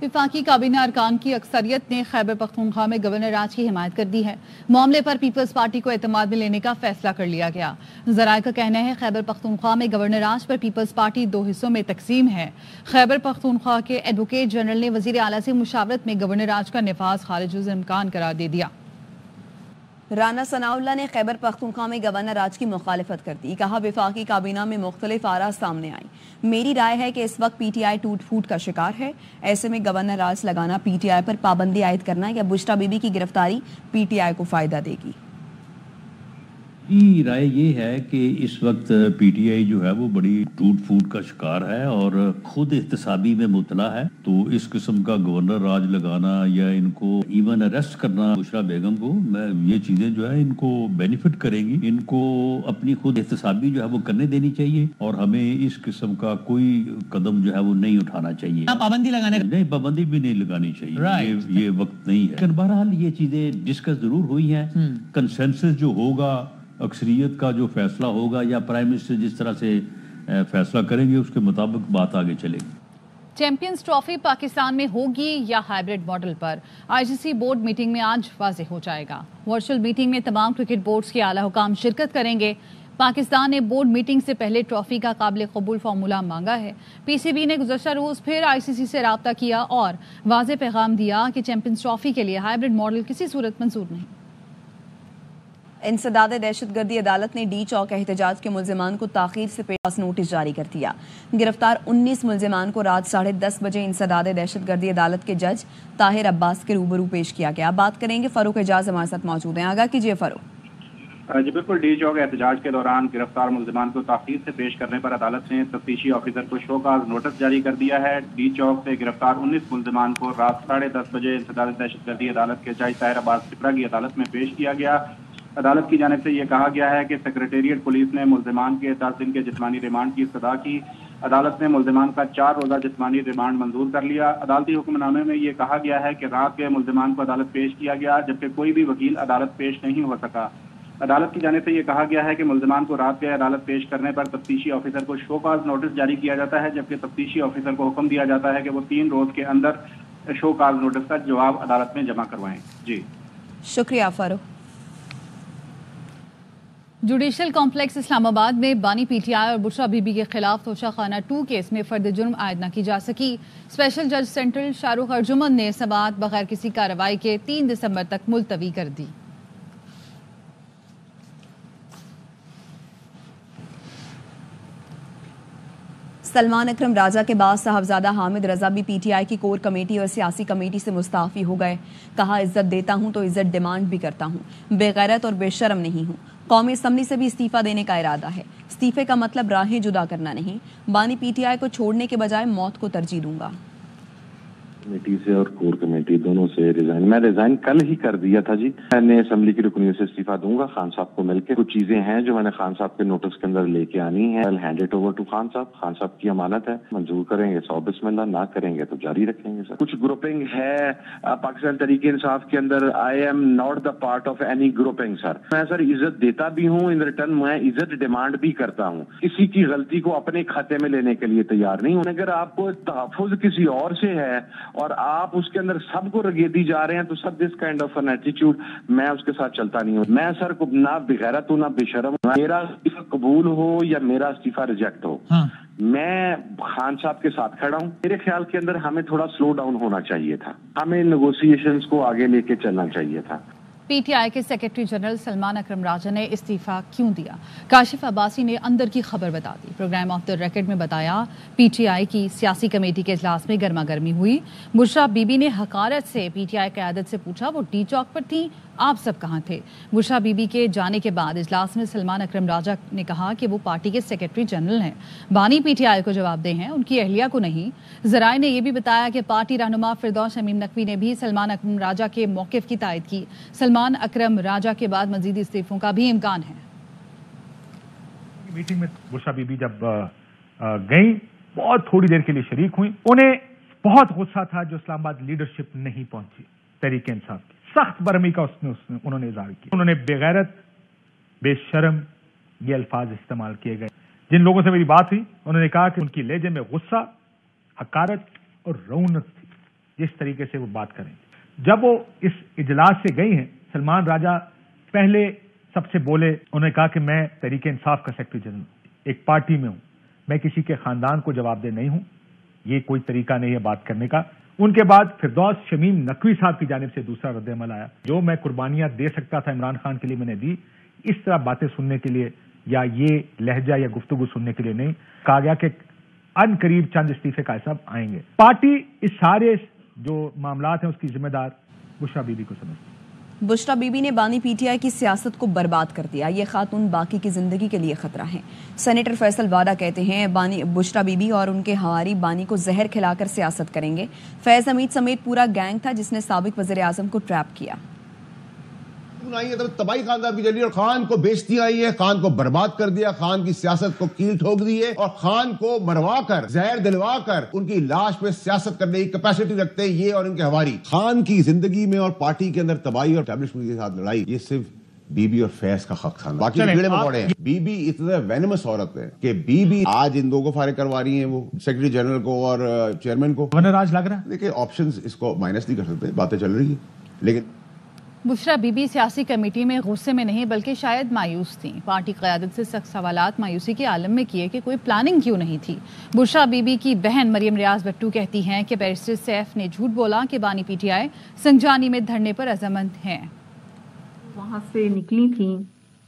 वफाकी काबीना अरकान की अक्सरियत ने खैबर पख्तूनख्वा में गवर्नर राज की हिमायत कर दी है। मामले पर पीपल्स पार्टी को एतमाद में लेने का फैसला कर लिया गया। ज़राए का कहना है खैबर पख्तूनख्वा में गवर्नर राज पर पीपल्स पार्टी दो हिस्सों में तकसीम है। खैबर पख्तूनख्वा के एडवोकेट जनरल ने वज़ीर आला से मुशावरत में गवर्नर राज का नफाज खारिज इम्कान करार दे दिया। राना सनाउल्लाह ने खैबर पख्तूनख्वा में गवर्नर राज की मुखालिफत कर दी। कहा वफाकी काबीना में मुख्तलिफ आरा सामने आई। मेरी राय है कि इस वक्त पीटीआई टूट फूट का शिकार है। ऐसे में गवर्नर राज लगाना, पीटीआई पर पाबंदी आयद करना या बुशरा बीबी की गिरफ्तारी पीटीआई को फायदा देगी। राय ये है कि इस वक्त पीटीआई जो है वो बड़ी टूट फूट का शिकार है और खुद एहतसाबी में मुतला है। तो इस किस्म का गवर्नर राज लगाना या इनको इवन अरेस्ट करना बुशरा बेगम को, ये चीजें जो है इनको बेनिफिट करेंगी। इनको अपनी खुद एहतसाबी जो है वो करने देनी चाहिए और हमें इस किस्म का कोई कदम जो है वो नहीं उठाना चाहिए। पाबंदी लगाने नहीं, पाबंदी भी नहीं लगानी चाहिए। ये वक्त नहीं है। लेकिन बहरहाल ये चीजें डिस्कस जरूर हुई हैं। कंसेंसस जो होगा, अक्सरियत का जो फैसला होगा या प्राइम मिनिस्टर जिस तरह से फैसला करेंगे उसके मुताबिक बात आगे चलेगी। चैंपियंस ट्रॉफी पाकिस्तान में होगी या हाइब्रिड मॉडल पर, आईसीसी बोर्ड मीटिंग में आज वाज़ेह हो जाएगा। वर्चुअल मीटिंग में तमाम क्रिकेट बोर्ड्स के आला हुकाम शिरकत करेंगे। पाकिस्तान ने बोर्ड मीटिंग से पहले ट्रॉफी का काबिल कबूल फार्मूला मांगा है। पीसीबी ने गुज़श्ता रोज फिर आईसीसी से राब्ता किया और वाज़ेह पैगाम दिया कि चैंपियंस ट्रॉफी के लिए हाइब्रिड मॉडल किसी सूरत मंजूर नहीं। इंसदाद दहशतगर्दी अदालत ने डी चौक एहतजाज के मुल्जिमान को ताखीर से पेश नोटिस जारी कर दिया। गिरफ्तार 19 मुल्जिमान को रात 10:30 बजे इंसदाद दहशतगर्दी अदालत के जज ताहिर अब्बास के रूबरू पेश किया गया। बात करेंगे फारूक एजाज हमारे साथ मौजूद हैं। आगाह कीजिए फारूक। जी बिल्कुल, डी चौक एहतजाज के दौरान गिरफ्तार मुल्जिमान को ताखीर से पेश करने पर अदालत ने तफ्तीशी ऑफिसर को शोकाज नोटिस जारी कर दिया है। डी चौक से गिरफ्तार 19 मुल्जिमान को रात 10:30 बजे इंसदाद दहशतगर्दी अदालत के जज ताहिर अब्बास सिपरा की अदालत में पेश किया गया। अदालत की जानिब से यह कहा गया है कि सेक्रेटेरिएट पुलिस ने मुल्जिमान के 10 दिन के जिस्मानी रिमांड की इस्तदा की। अदालत ने मुल्जिमान का 4 रोज़ा जिस्मानी रिमांड मंजूर कर लिया। अदालती हुक्मनामे में यह कहा गया है कि रात के मुल्जिमान को अदालत पेश किया गया, जबकि कोई भी वकील अदालत पेश नहीं हो सका। अदालत की जानिब से यह कहा गया है कि मुल्जिमान को रात के अदालत पेश करने पर तफ्तीशी ऑफिसर को शोकाज नोटिस जारी किया जाता है, जबकि तफ्तीशी ऑफिसर को हुक्म दिया जाता है कि वो 3 रोज के अंदर शोकाज नोटिस का जवाब अदालत में जमा करवाएं। जी शुक्रिया फारूक। जुडिशल कॉम्प्लेक्स इस्लामाबाद में बानी पीटीआई और बुशरा बीबी के खिलाफ तोशाखाना 2 केस में फर्द जुर्म आयद न की जा सकी। स्पेशल जज सेंट्रल शाहरुख अर्जुमन ने समाअत बगैर किसी कार्रवाई के 3 दिसंबर तक मुलतवी कर दी। सलमान अकरम राजा के बाद साहबजादा हामिद रजा भी पीटीआई की कोर कमेटी और सियासी कमेटी से मुस्ताफी हो गए। कहा, इज्जत देता हूं तो इज्जत डिमांड भी करता हूं, बेगैरत और बेशरम नहीं हूं। कौमी असम्बली से भी इस्तीफा देने का इरादा है। इस्तीफे का मतलब राहें जुदा करना नहीं। बानी पीटीआई को छोड़ने के बजाय मौत को तरजीह दूंगा। कमेटी से और कोर कमेटी दोनों से रिजाइन, मैं रिजाइन कल ही कर दिया था जी। मैंने असेंबली की रुकनियों से इस्तीफा दूंगा। खान साहब को मिलकर कुछ चीजें हैं जो मैंने खान साहब के नोटिस के अंदर लेके आनी है। Hand it over to Khan साहब। खान साहब की अमानत है, मंजूर करेंगे 100 बिस्मिल्लाह, ना करेंगे तो जारी रखेंगे। सर कुछ ग्रुपिंग है पाकिस्तान तरीके इंसाफ के अंदर। I am not the part of any grouping sir. मैं सर इज्जत देता भी हूँ, इन रिटर्न मैं इज्जत डिमांड भी करता हूँ। किसी की गलती को अपने खाते में लेने के लिए तैयार नहीं हूँ। अगर आपको तहफ़्फ़ुज़ किसी और से है और आप उसके अंदर सबको रगेदी जा रहे हैं तो sir this kind of an attitude मैं उसके साथ चलता नहीं हूँ। मैं सर को ना बेगैरत हूँ ना बेशरम। मेरा इस्तीफा कबूल हो या मेरा इस्तीफा रिजेक्ट हो, मैं खान साहब के साथ खड़ा हूँ। मेरे ख्याल के अंदर हमें थोड़ा स्लो डाउन होना चाहिए था। हमें नेगोशिएशंस को आगे लेके चलना चाहिए था। पीटीआई के सेक्रेटरी जनरल सलमान अकरम राजा ने इस्तीफा क्यों दिया, काशिफ अब्बासी ने अंदर की खबर बता दी। प्रोग्राम ऑफ द रिकॉर्ड में बताया, पीटीआई की सियासी कमेटी के इजलास में गर्मा गर्मी हुई। बुशरा बीबी ने हकारत से पीटीआई क़यादत से पूछा, वो डी चौक पर थी, आप सब कहाँ थे। बुशरा बीबी के जाने के बाद इजलास में सलमान अकरम राजा ने कहा कि वो पार्टी के सेक्रेटरी जनरल हैं, बानी पीटीआई को जवाबदेह हैं, उनकी अहलिया को नहीं। ज़राए ने यह भी बताया कि पार्टी रहनुमा फिरदौस शमीम नकवी ने भी सलमान अकरम राजा के मौक़िफ़ की तायद की। सलमान अकरम राजा के बाद मजीद इस्तीफों का भी इम्कान है। मीटिंग में बुशरा बीबी जब गई, बहुत थोड़ी देर के लिए शरीक हुई। उन्हें बहुत गुस्सा था जो इस्लामाबाद लीडरशिप नहीं पहुंची तहरीक इंसाफ की। सख्त बरहमी का उन्होंने इजहार किया। उन्होंने बेगैरत, बेशरम ये अल्फाज इस्तेमाल किए गए। जिन लोगों से मेरी बात हुई उन्होंने कहा कि उनकी लहजे में गुस्सा, हकारत और रौनक थी। जिस तरीके से वो बात करें। जब वो इस इजलास से गई हैं, सलमान राजा पहले सबसे बोले, उन्होंने कहा कि मैं तहरीक इंसाफ का सेक्रेटरी जनरल, एक पार्टी में हूं, मैं किसी के खानदान को जवाबदेह नहीं हूं, ये कोई तरीका नहीं है बात करने का। उनके बाद फिरदौस शमीम नकवी साहब की जानिब से दूसरा रद्द-ए-अमल आया, जो मैं कुर्बानियां दे सकता था इमरान खान के लिए मैंने दी, इस तरह बातें सुनने के लिए या ये लहजा या गुफ्तगू सुनने के लिए नहीं। कहा गया कि अनकरीब चंद इस्तीफे कायद साहब आएंगे। पार्टी इस सारे जो मामलात हैं उसकी जिम्मेदार बुशरा बीबी को समझती है। बुशरा बीबी ने बानी पीटीआई की सियासत को बर्बाद कर दिया, ये खातून बाकी की जिंदगी के लिए खतरा हैं। सेनेटर फैसल वाडा कहते हैं बानी बुशरा बीबी और उनके हवारी बानी को जहर खिलाकर सियासत करेंगे। फैज हमीद समेत पूरा गैंग था जिसने साबिक वज़ीर आज़म को ट्रैप किया। आई है तबाही खान साहब की चली और खान को बेचती आई है, खान को बर्बाद कर दिया, खान की सियासत को कील ठोक दी है और खान को मरवा कर जहर दिलवा कर उनकी लाश पे सियासत करने की कैपेसिटी रखते हैं ये और इनके हवारी। खान की जिंदगी में और पार्टी के अंदर तबाही और एस्टैब्लिशमेंट के साथ लड़ाई, ये सिर्फ बीबी और फैज का हक था, बाकी कीड़े मकोड़े हैं। बीबी इतने वेनमस औरत है कि बीबी आज इन दो को फारिग करवा रही है, वो सेक्रेटरी जनरल को और चेयरमैन को। राज लग रहा है। देखिए ऑप्शंस इसको माइनस नहीं कर सकते, बातें चल रही है, लेकिन बुशरा बीबी सियासी कमेटी में गुस्से में नहीं बल्कि शायद मायूस थी। पार्टी क़यादत से सख्त सवालात मायूसी के आलम में किए कि कोई प्लानिंग क्यों नहीं थी। बुशरा बीबी की बहन मरियम रियाज भट्टू कहती हैं कि बैरिस्टर सैफ ने झूठ बोला कि बानी पीटीआई संजानी में धरने पर अज़मंद हैं। वहाँ से निकली थी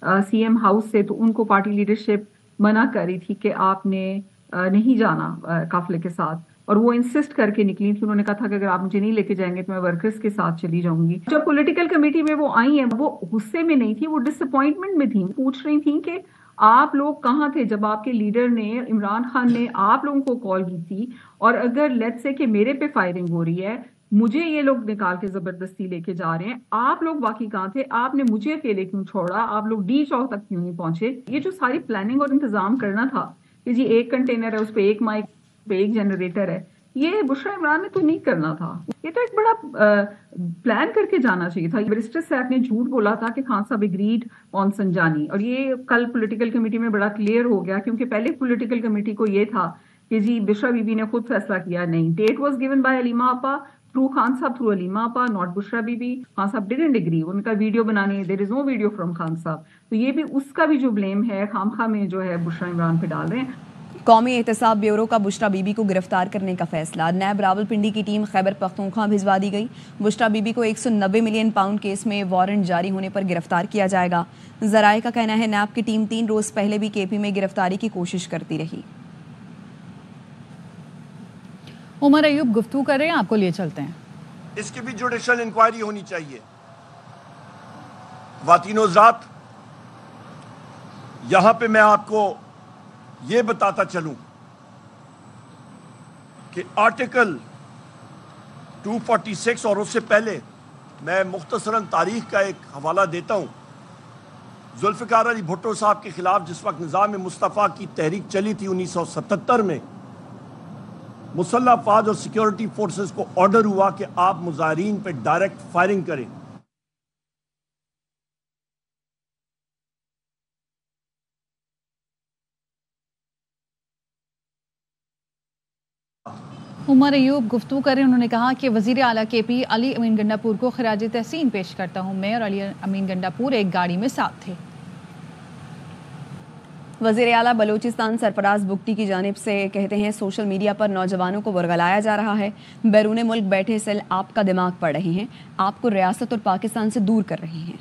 सीएम हाउस से, तो उनको पार्टी लीडरशिप मना कर रही थी कि आपने नहीं जाना काफिले के साथ, और वो इंसिस्ट करके निकली थी। उन्होंने कहा था कि अगर आप मुझे नहीं लेके जाएंगे तो मैं वर्कर्स के साथ चली जाऊंगी। जब पॉलिटिकल कमेटी में वो आई हैं, वो गुस्से में नहीं थी, वो डिसअपॉइंटमेंट में थी। पूछ रही थी कि आप लोग कहाँ थे जब आपके लीडर ने, इमरान खान ने आप लोगों को कॉल की थी, और अगर लेट्स से कि मेरे पे फायरिंग हो रही है, मुझे ये लोग निकाल के जबरदस्ती लेके जा रहे हैं, आप लोग बाकी कहाँ थे, आपने मुझे अकेले क्यों छोड़ा, आप लोग डी चौक तक क्यों नहीं पहुंचे। ये जो सारी प्लानिंग और इंतजाम करना था कि जी एक कंटेनर है, उस पर एक माइक पे एक जनरेटर है, ये बुशरा इमरान ने तो नहीं करना था। ये तो एक बड़ा प्लान करके जाना चाहिए था। बैरिस्टर साहब ने झूठ बोला था कि खान साहब एग्रीड ऑन संजानी, और ये कल पॉलिटिकल कमेटी में बड़ा क्लियर हो गया, क्योंकि पहले पॉलिटिकल कमेटी को ये था कि जी बुशरा बीबी ने खुद फैसला किया। नहीं, date was given by Aleema आपा थ्रू खान साहब, थ्रू अलीमा आपा, नॉट बुशरा बीबी। खान साहब डिडंट एग्री, उनका वीडियो बनाने, there is no video from Khan साहब। तो ये भी उसका भी जो ब्लेम है खामखा में जो है बुशरा इमरान पे डाल रहे हैं। कौमी एहतसाब ब्यूरो का बुशरा बीबी को गिरफ्तार करने का फैसला। नैब रावलपिंडी की टीम खैबर पख्तूनख्वा भिजवा दी गई। बुशरा बीबी को 190 मिलियन पाउंड केस में वारंट जारी होने पर गिरफ्तार किया जाएगा। जराए का कहना है नैब की टीम 3 रोज पहले भी केपी में गिरफ्तारी की कोशिश करती रही। उमर अयूब गुफ्तगू कर रहे हैं, आपको लिए चलते हैं। इसकी भी जुडिशल इंक्वायरी होनी चाहिए। वातीनो ज़ात, यहां पे मैं आपको ये बताता चलूं कि आर्टिकल 246 और उससे पहले मैं मुख्तसरन तारीख का एक हवाला देता हूं। जुल्फ़िकार अली भुट्टो साहब के खिलाफ जिस वक्त निज़ाम मुस्तफ़ा की तहरीक चली थी 1977 में, मुसल्लह अफ़वाज और सिक्योरिटी फोर्सेस को ऑर्डर हुआ कि आप मुजाहिरीन पे डायरेक्ट फायरिंग करें। उमर अयूब गुफ्तगू करें, उन्होंने कहा कि वज़ीर आला केपी अली अमीन गंडापुर को खराज तहसीन पेश करता हूँ। मैं और अली अमीन गंडापुर एक गाड़ी में साथ थे। वज़ीर आला बलूचिस्तान सरफराज बुगटी की जानिब से कहते हैं सोशल मीडिया पर नौजवानों को वर्गलाया जा रहा है। बैरून मुल्क बैठे सेल आपका दिमाग पढ़ रहे हैं, आपको रियासत और पाकिस्तान से दूर कर रहे हैं।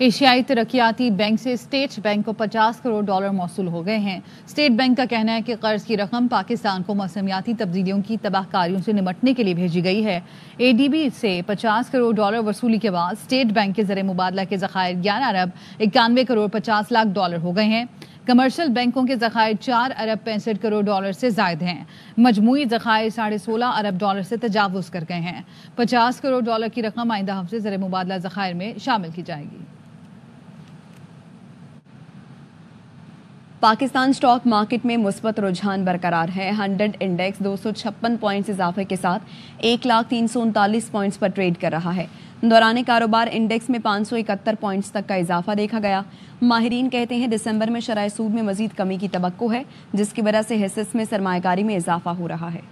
एशियाई तरक्याती बैंक से स्टेट बैंक को $50 करोड़ मौसूल हो गए हैं। स्टेट बैंक का कहना है कि कर्ज की रकम पाकिस्तान को मौसमियाती तब्दीलियों की तबाहकारियों से निपटने के लिए भेजी गई है। एडीबी से $50 करोड़ वसूली के बाद स्टेट बैंक के ज़रिए मुबादला के ज़खायर $11 अरब 91 करोड़ 50 लाख हो गए हैं। कमर्शियल बैंकों के ज़खायर $4 अरब 65 करोड़ से ज़ायद हैं। मजमूई ज़खायर $16.5 अरब से तजावुज़ कर गए हैं। $50 करोड़ की रकम आइंदा हफ्ते ज़रिए मुबादला ज़खायर में शामिल की जाएगी। पाकिस्तान स्टॉक मार्केट में मुस्बत रुझान बरकरार है। 100 इंडेक्स 256 पॉइंट्स इजाफे के साथ 1,339 पॉइंट्स पर ट्रेड कर रहा है। दौरान कारोबार इंडेक्स में 571 पॉइंट्स तक का इजाफा देखा गया। माहिरीन कहते हैं दिसंबर में शरह सूद में मजीद कमी की तवक्को है, जिसकी वजह से हिस्सेस में सरमायाकारी में इजाफा हो रहा है।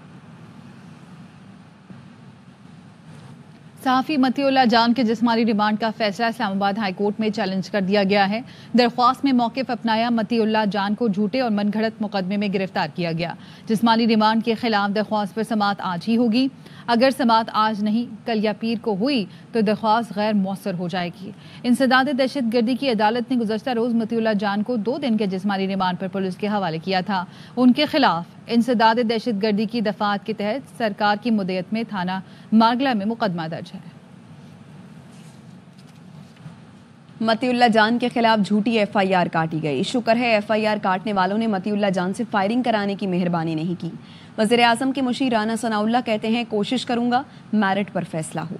صحافی متی اللہ جان کے جسمانی ریمانڈ کا فیصلہ اسلام آباد ہائی کورٹ میں چیلنج کر دیا گیا ہے. درخواست میں موقف اپنایا متی اللہ جان کو جھوٹے اور من گھڑت مقدمے میں گرفتار کیا گیا. جسمانی ریمانڈ کے خلاف درخواست پر سماعت آج ہی ہوگی. اگر سماعت آج نہیں کل یا پیر کو ہوئی تو درخواست غیر مؤثر ہو جائے گی. انسداد دہشت گردی کی عدالت نے گزشتہ روز متی اللہ جان کو 2 دن کے جسمانی ریمانڈ پر پولیس کے حوالے کیا تھا. ان کے خلاف انسداد دہشت گردی کی دفعات کے تحت سرکار کی مدیت میں تھانہ مارگلہ میں مقدمہ درج ہے. متی اللہ جان کے خلاف جھوٹی ایف آئی آر کاٹی گئی. شکر ہے ایف آئی آر کاٹنے والوں نے متی اللہ جان سے فائرنگ کرانے کی مہربانی نہیں کی. وزیر اعظم کے مشیر رانا ثناء اللہ کہتے ہیں کوشش کروں گا میرٹ پر فیصلہ ہو.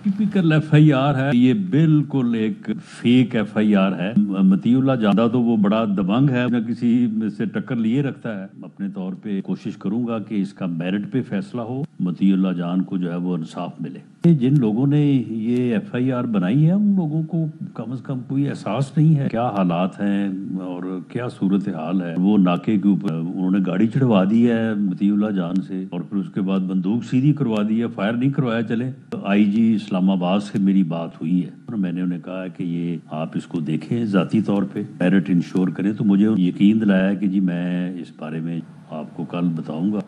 ٹپیکل ایف آئی آر ہے یہ، بالکل ایک فیک ایف آئی آر ہے. متی اللہ جان تو وہ بڑا دبنگ ہے، نہ کسی سے ٹکر لیے رکھتا ہے. اپنے طور پہ کوشش کروں گا کہ اس کا میرٹ پہ فیصلہ ہو، متی اللہ جان کو جو ہے وہ انصاف ملے. جن لوگوں نے یہ ایف آئی آر بنائی ہے ان لوگوں کو کم از کم کوئی احساس نہیں ہے کیا حالات ہیں اور کیا صورتحال ہے. وہ ناکے کے اوپر انہوں نے گاڑی چڑھوا دی ہے متی اللہ جان سے، اور پھر اس کے بعد بندوق سیدھی کروا دی ہے، فائر نہیں کروایا. چلے آئی جی اسلام آباد سے میری بات ہوئی ہے اور میں نے انہیں کہا کہ یہ آپ اس کو دیکھیں، ذاتی طور پہ میرٹ انشور کریں. تو مجھے یقین دلایا کہ جی میں اس بارے میں آپ کو کل بتاؤں گا.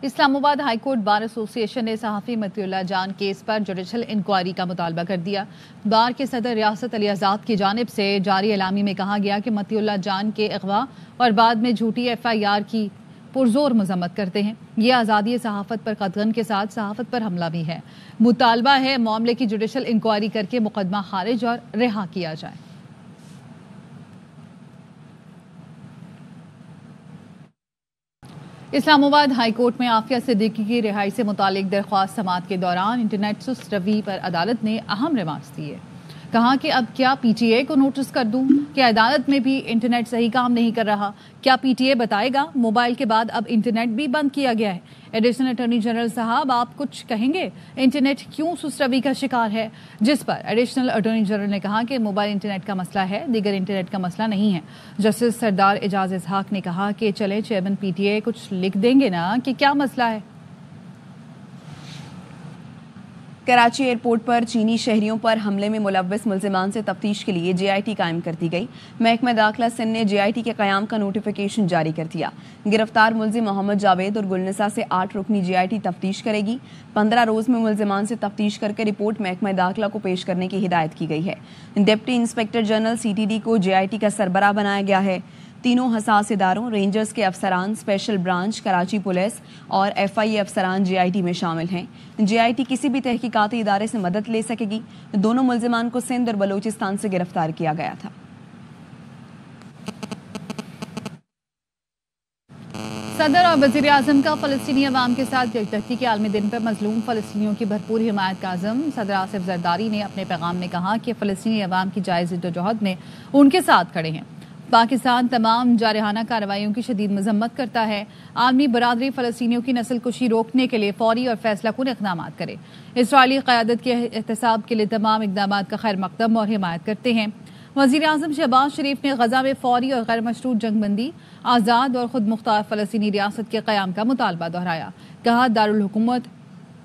اسلام آباد ہائی کورٹ بار ایسوسی ایشن نے صحافی متی اللہ جان کیس پر جوڈیشل انکوائری کا مطالبہ کر دیا. بار کے صدر ریاست علی آزاد کی جانب سے جاری اعلامی میں کہا گیا کہ متی اللہ جان کے اغوا اور بعد میں جھوٹی ایف آئی آر کی پرزور مذمت کرتے ہیں. یہ آزادی صحافت پر قدغن کے ساتھ صحافت پر حملہ بھی ہے. مطالبہ ہے معاملے کی جوڈیشل انکوائری کر کے مقدمہ خارج اور رہا کیا جائے. اسلام آباد ہائی کورٹ میں عافیہ صدیقی کی رہائی سے متعلق درخواست سماعت کے دوران انٹرنیٹ سست روی پر عدالت نے اہم ریمارکس دیے. کہا کہ اب کیا پی ٹی اے کو نوٹس کر دوں کہ عدالت میں بھی انٹرنیٹ صحیح کام نہیں کر رہا؟ کیا پی ٹی اے بتائے گا؟ موبائل کے بعد اب انٹرنیٹ بھی بند کیا گیا ہے. ایڈیشنل اٹارنی جنرل صاحب آپ کچھ کہیں گے؟ انٹرنیٹ کیوں سست روی کا شکار ہے؟ جس پر ایڈیشنل اٹارنی جنرل نے کہا کہ موبائل انٹرنیٹ کا مسئلہ ہے، دیگر انٹرنیٹ کا مسئلہ نہیں ہے. جسٹس سردار اعجاز اسحاق نے کہا کہ چلے چیئرمین پی ٹی اے کچھ لکھ دیں گے نا کہ کیا مسئلہ ہے. کراچی ایئرپورٹ پر چینی شہریوں پر حملے میں ملوث ملزمان سے تفتیش کے لیے جے آئی ٹی قائم کر دی گئی. محکمہ داخلہ سندھ نے جے آئی ٹی کے قیام کا نوٹیفیکیشن جاری کر دیا. گرفتار ملزم محمد جاوید اور گلنسا سے 8 رکنی جے آئی ٹی تفتیش کرے گی. 15 روز میں ملزمان سے تفتیش کر کے رپورٹ محکمہ داخلہ کو پیش کرنے کی ہدایت کی گئی ہے. Deputy inspector general C T D کو جے آئی ٹی کا سربراہ بنایا گیا ہے. تینوں حساس اداروں رینجرز کے افسران، اسپیشل برانچ، کراچی پولیس اور ایف آئی اے افسران جے آئی ٹی میں شامل ہیں. جے آئی ٹی کسی بھی تحقیقاتی ادارے سے مدد لے سکے گی. دونوں ملزمان کو سندھ اور بلوچستان سے گرفتار کیا گیا تھا. صدر اور وزیر اعظم کا فلسطینی عوام کے ساتھ یکجہتی کے عالمی دن پر مظلوم فلسطینیوں کی بھرپور حمایت کا عزم. صدر آصف زرداری نے اپنے پیغام میں کہا کہ فلسطینی عوام کی جائز جدوجہد میں ان کے ساتھ کھڑے ہیں. پاکستان تمام جارحانہ کارروائیوں کی شدید مذمت کرتا ہے. عالمی برادری فلسطینیوں کی نسل کشی روکنے کے لیے فوری اور فیصلہ کن اقدامات کرے. اسرائیلی قیادت کے احتساب کے لیے تمام اقدامات کا خیر مقدم اور حمایت کرتے ہیں. وزیر اعظم شہباز شریف نے غزہ میں فوری اور غیر مشروط جنگ بندی، آزاد اور خود مختار فلسطینی ریاست کے قیام کا مطالبہ دہرایا. کہا دارالحکومت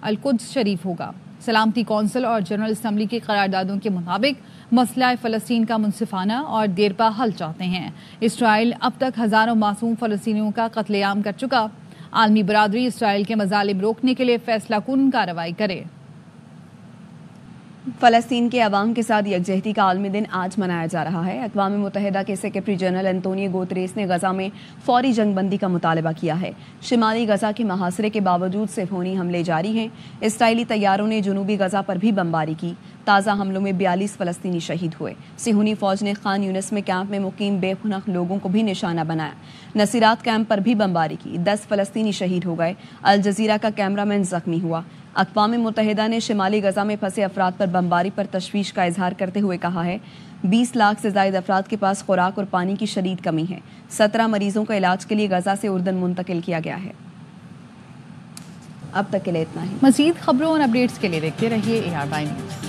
القدس شریف ہوگا. سلامتی کونسل اور جنرل اسمبلی کی قراردادوں کے مطابق مسئلہ فلسطین کا منصفانہ اور دیرپا حل چاہتے ہیں. اسرائیل اب تک ہزاروں معصوم فلسطینیوں کا قتل عام کر چکا. عالمی برادری اسرائیل کے مظالم روکنے کے لیے فیصلہ کن کارروائی کرے. فلسطین کے عوام کے ساتھ یکجہتی کا عالمی دن آج منایا جا رہا ہے. اقوام متحدہ کے سیکرٹری جنرل انتونیو گوتریس نے غزہ میں فوری جنگ بندی کا مطالبہ کیا ہے. شمالی غزہ کے محاصرے کے باوجود صہیونی حملے جاری ہیں. اسرائیلی طیاروں نے جنوبی غزہ پر بھی بمباری کی. تازہ حملوں میں 42 فلسطینی شہید ہوئے. صہیونی فوج نے خان یونس میں کیمپ میں مقیم بے پناہ لوگوں کو بھی نشانہ بنایا. نصیرات کیمپ پر بھی بمباری کی. 10 فلسطینی شہید ہو گئے. الجزیرہ کا کیمرہ مین زخمی ہوا. اقوام متحدہ نے شمالی غزہ میں پھنسے افراد پر بمباری پر تشویش کا اظہار کرتے ہوئے کہا ہے 20 لاکھ سے زائد افراد کے پاس خوراک اور پانی کی شدید کمی ہے. 17 مریضوں کا علاج کے لیے غزہ سے اردن منتقل کیا گیا ہے. اب تک کے لیے اتنا ہی. مزید خبروں اور اپڈیٹس کے لیے دیکھتے رہیے AR نیوز.